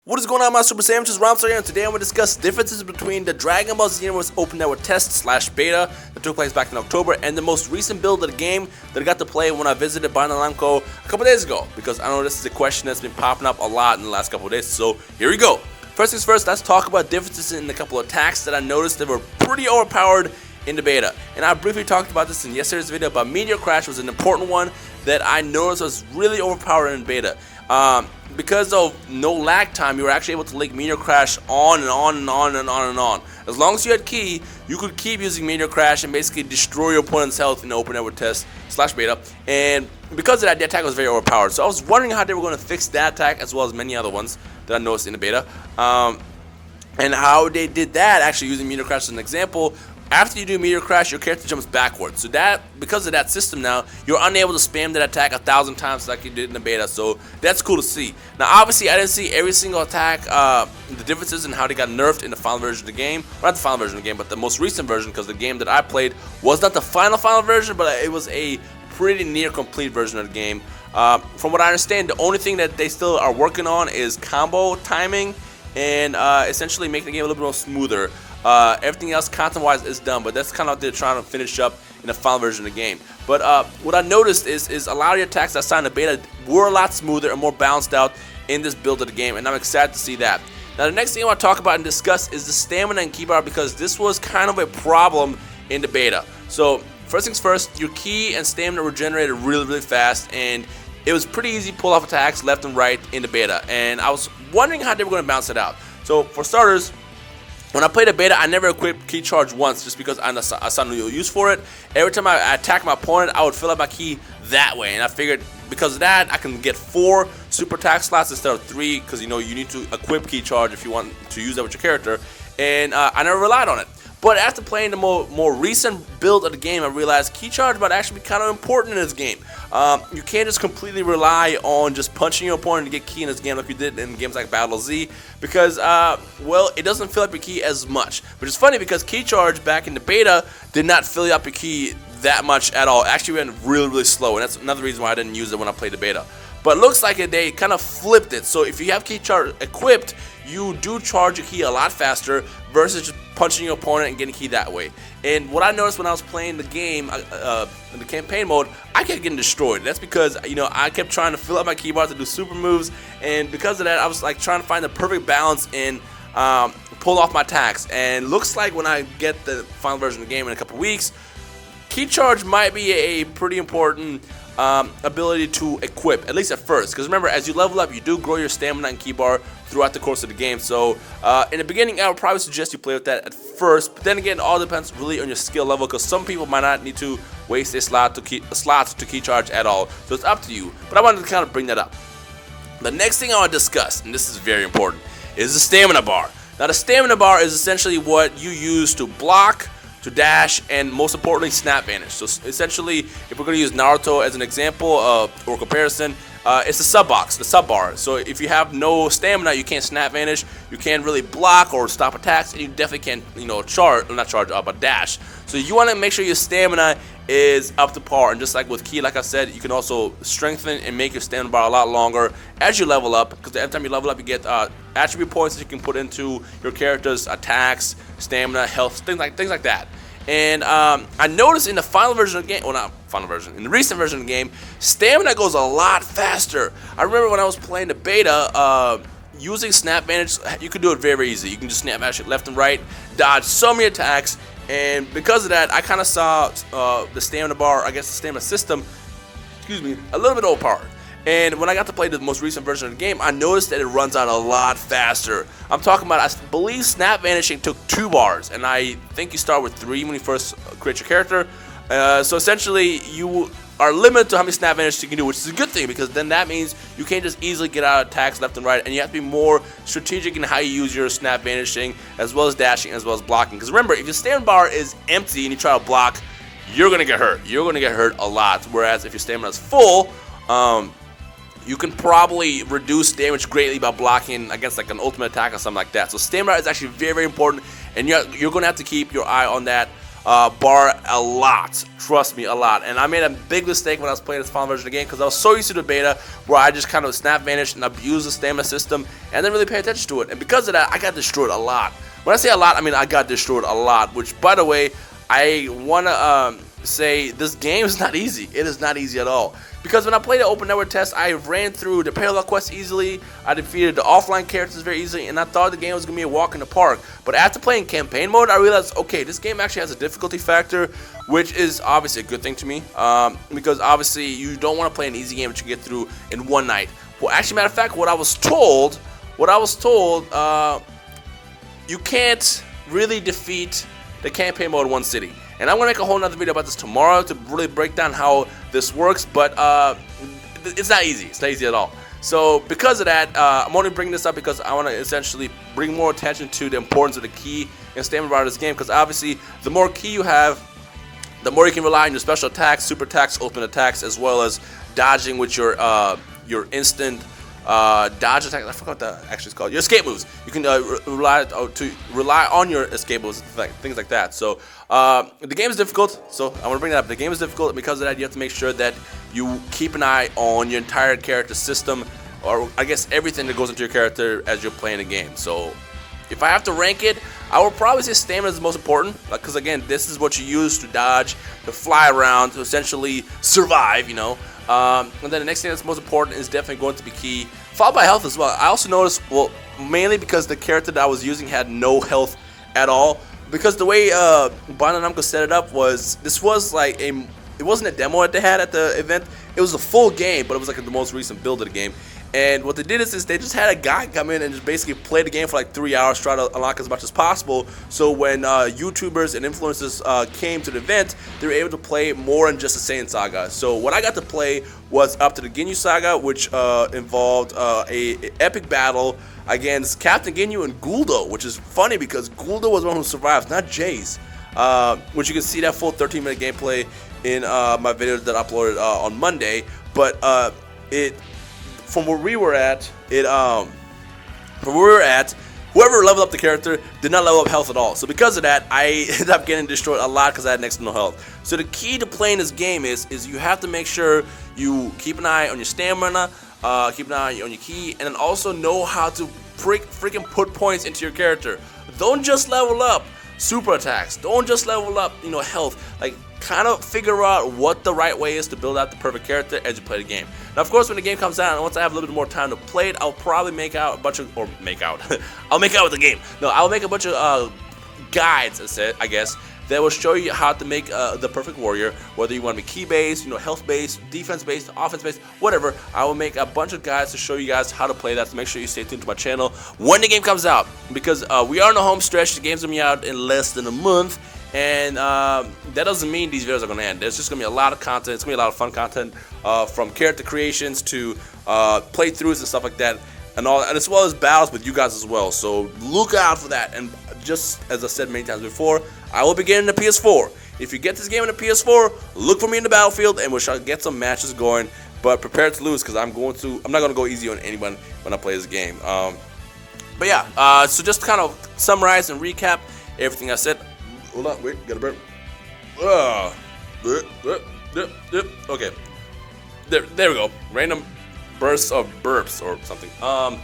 What is going on, my Super Sandwiches? Romstar here, and today I'm going to discuss differences between the Dragon Ball Z Universe Open Network Test/Beta that took place back in October and the most recent build of the game that I got to play when I visited Bandai Namco a couple days ago, because I know this is a question that's been popping up a lot in the last couple of days, so here we go. First things first, let's talk about differences in a couple of attacks that I noticed that were pretty overpowered in the beta. And I briefly talked about this in yesterday's video, but Meteor Crash was an important one that I noticed was really overpowered in beta. Because of no lag time, you were actually able to link Meteor Crash on and on and on and on and on. As long as you had Ki, you could keep using Meteor Crash and basically destroy your opponent's health in the Open Network Test/Beta. And because of that, the attack was very overpowered. So I was wondering how they were going to fix that attack as well as many other ones that I noticed in the beta. And how they did that, actually using Meteor Crash as an example. After you do Meteor Crash, your character jumps backwards. So that, because of that system now, you're unable to spam that attack 1,000 times like you did in the beta. So that's cool to see. Now, obviously, I didn't see every single attack, the differences in how they got nerfed in the final version of the game. Well, not the final version of the game, but the most recent version, because the game that I played was not the final version, but it was a pretty near complete version of the game. From what I understand, the only thing that they still are working on is combo timing and essentially making the game a little bit more smoother. Everything else content-wise is done, but that's kind of what they're trying to finish up in the final version of the game. But what I noticed is a lot of the attacks I saw in the beta were a lot smoother and more balanced out in this build of the game, and I'm excited to see that. Now, the next thing I want to talk about and discuss is the stamina and Ki bar, because this was kind of a problem in the beta. So, first things first, your Ki and stamina were generated really fast, and it was pretty easy to pull off attacks left and right in the beta, and I was wondering how they were going to balance it out. So, for starters, when I played the beta, I never equipped Ki Charge once just because I saw no use for it. Every time I attacked my opponent, I would fill up my Ki that way. And I figured because of that, I can get 4 super attack slots instead of 3, because you need to equip Ki Charge if you want to use that with your character. And I never relied on it. But after playing the more recent build of the game, I realized Ki Charge might actually be kind of important in this game. You can't just completely rely on just punching your opponent to get Ki in this game like you did in games like Battle Z, because, well, it doesn't fill up your Ki as much. Which is funny because Ki Charge back in the beta did not fill up your Ki that much at all. It actually went really slow, and that's another reason why I didn't use it when I played the beta. But it looks like they kind of flipped it. So if you have Ki Charge equipped, you do charge your Ki a lot faster versus just punching your opponent and getting Ki that way. And what I noticed when I was playing the game in the campaign mode, I kept getting destroyed. That's because I kept trying to fill up my Ki bar to do super moves, and because of that, I was like trying to find the perfect balance and pull off my attacks. And looks like when I get the final version of the game in a couple weeks, Ki Charge might be a pretty important ability to equip, at least at first, because remember, as you level up, you do grow your stamina and Ki bar throughout the course of the game. So in the beginning, I would probably suggest you play with that at first, but then again, it all depends really on your skill level, because some people might not need to waste a slot to Ki Charge at all, so it's up to you. But I wanted to kind of bring that up. The next thing I want to discuss, and this is very important, is the stamina bar. Now, the stamina bar is essentially what you use to block, to dash, and most importantly, snap vanish. So essentially, if we're going to use Naruto as an example or comparison, it's the sub box, the sub bar. So if you have no stamina, you can't snap vanish, you can't really block or stop attacks, and you definitely can't, but dash. So you want to make sure your stamina is up to par, and just like with Ki, like I said, you can also strengthen and make your stamina bar a lot longer as you level up, because every time you level up, you get attribute points that you can put into your character's attacks, stamina, health, things like that. And I noticed in the final version of the game, well, not final version, in the recent version of the game, stamina goes a lot faster. I remember when I was playing the beta, using snap vanish, you could do it very easy. You can just snap vanish left and right, dodge so many attacks. And because of that, I kind of saw the stamina bar, I guess the stamina system, a little bit overpowered. And when I got to play the most recent version of the game, I noticed that it runs out a lot faster. I'm talking about, I believe snap vanishing took 2 bars, and I think you start with 3 when you first create your character. So essentially, you are limited to how many snap vanishes you can do, which is a good thing, because then that means you can't just easily get out of attacks left and right, and you have to be more strategic in how you use your snap vanishing, as well as dashing, as well as blocking. Because remember, if your stamina bar is empty and you try to block, you're going to get hurt. You're going to get hurt a lot. Whereas if your stamina is full, you can probably reduce damage greatly by blocking against like an ultimate attack or something like that. So stamina is actually very important, and you're going to have to keep your eye on that bar a lot. Trust me, a lot. And I made a big mistake when I was playing this final version of the game because I was so used to the beta where I just kind of snap vanished and abused the stamina system and didn't really pay attention to it. And because of that, I got destroyed a lot. When I say a lot, I mean I got destroyed a lot, which, by the way, I want to say this game is not easy. It is not easy at all. Because when I played the open network test, I ran through the parallel quest easily, I defeated the offline characters very easily, and I thought the game was going to be a walk in the park. But after playing campaign mode, I realized, okay, this game actually has a difficulty factor, which is obviously a good thing to me. Because obviously you don't want to play an easy game that you get through in one night. Well, actually, matter of fact, what I was told, you can't really defeat the campaign mode in one city. And I'm going to make a whole nother video about this tomorrow to really break down how this works, but it's not easy. It's not easy at all. So because of that, I'm only bringing this up because I want to essentially bring more attention to the importance of the key and stamina bar of this game, because obviously the more key you have, the more you can rely on your special attacks, super attacks, ultimate attacks, as well as dodging with your instant dodge attack. I forgot what that actually is called. Your escape moves. You can rely on your escape moves, things like that. So the game is difficult. So I want to bring that up. The game is difficult, and because of that, you have to make sure that you keep an eye on your entire character system, or I guess everything that goes into your character as you're playing the game. So if I have to rank it, I would probably say stamina is the most important, because again, this is what you use to dodge, to fly around, to essentially survive, you know. And then the next thing that's most important is definitely going to be key, followed by health as well. I also noticed, well, mainly because the character that I was using had no health at all, because the way Bandai Namco set it up was, this was like it wasn't a demo that they had at the event, it was a full game, but it was like the most recent build of the game. And what they did is they just had a guy come in and just basically play the game for like 3 hours, try to unlock as much as possible. So when YouTubers and influencers came to the event, they were able to play more than just the Saiyan Saga. So what I got to play was up to the Ginyu Saga, which involved a epic battle against Captain Ginyu and Guldo, which is funny because Guldo was the one who survives, not Jace. Which you can see that full 13-minute gameplay in my video that I uploaded on Monday. But from where we were at, whoever leveled up the character did not level up health at all. So because of that, I ended up getting destroyed a lot because I had next to no health. So the key to playing this game is you have to make sure you keep an eye on your stamina, keep an eye on your key, and then also know how to freaking put points into your character. Don't just level up super attacks. Don't just level up, you know, health. Like, kind of figure out what the right way is to build out the perfect character as you play the game. Now, of course, when the game comes out, and once I have a little bit more time to play it, I'll probably make out a bunch of, or make out, I'll make out with the game. No, I'll make a bunch of guides, I guess, that will show you how to make the perfect warrior, whether you want to be key-based, you know, health-based, defense-based, offense-based, whatever. I will make a bunch of guides to show you guys how to play that, so make sure you stay tuned to my channel when the game comes out, because we are in the home stretch. The game's going to be out in less than a month. And that doesn't mean these videos are going to end. There's just going to be a lot of content. It's going to be a lot of fun content, from character creations to playthroughs and stuff like that, and as well as battles with you guys as well. So look out for that. And just as I said many times before, I will be getting the PS4. If you get this game in the PS4, look for me in the battlefield, and we'll try to get some matches going. But prepare to lose, because I'm not going to go easy on anyone when I play this game. But yeah, so just to kind of summarize and recap everything I said. Hold on, wait, got a burp. Okay. There we go. Random bursts of burps or something. What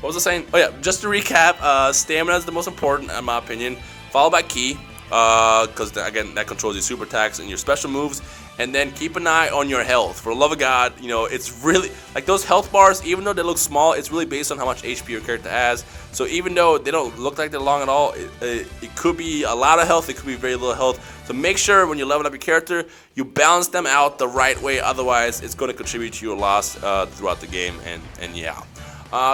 was I saying? Oh yeah, just to recap, stamina is the most important in my opinion, followed by ki, because again, that controls your super attacks and your special moves. And then keep an eye on your health. For the love of God, you know, it's really, like those health bars, even though they look small, it's really based on how much HP your character has. So even though they don't look like they're long at all, it could be a lot of health, it could be very little health. So make sure when you level up your character, you balance them out the right way. Otherwise, it's going to contribute to your loss throughout the game. And yeah.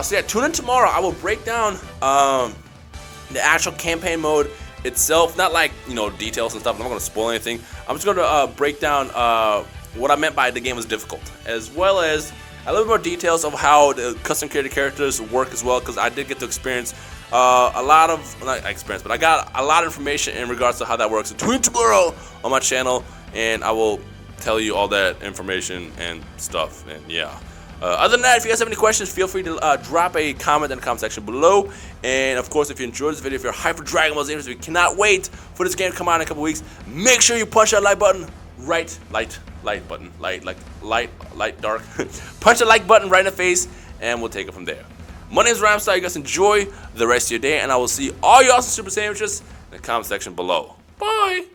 So yeah, tune in tomorrow. I will break down the actual campaign mode itself, not like, you know, details and stuff. I'm not going to spoil anything. I'm just going to break down what I meant by the game was difficult, as well as a little more details of how the custom created characters work as well, because I did get to experience a lot of, not experience, but I got a lot of information in regards to how that works. So tune in tomorrow on my channel, and I will tell you all that information and stuff. And yeah. Other than that, if you guys have any questions, feel free to drop a comment in the comment section below. And of course, if you enjoyed this video, if you're hyped for Dragon Ball Z, if you cannot wait for this game to come out in a couple weeks, make sure you punch that like button right, light dark. Punch the like button right in the face, and we'll take it from there. My name is Ramstar. You guys enjoy the rest of your day, and I will see all you awesome Super Sandwiches in the comment section below. Bye.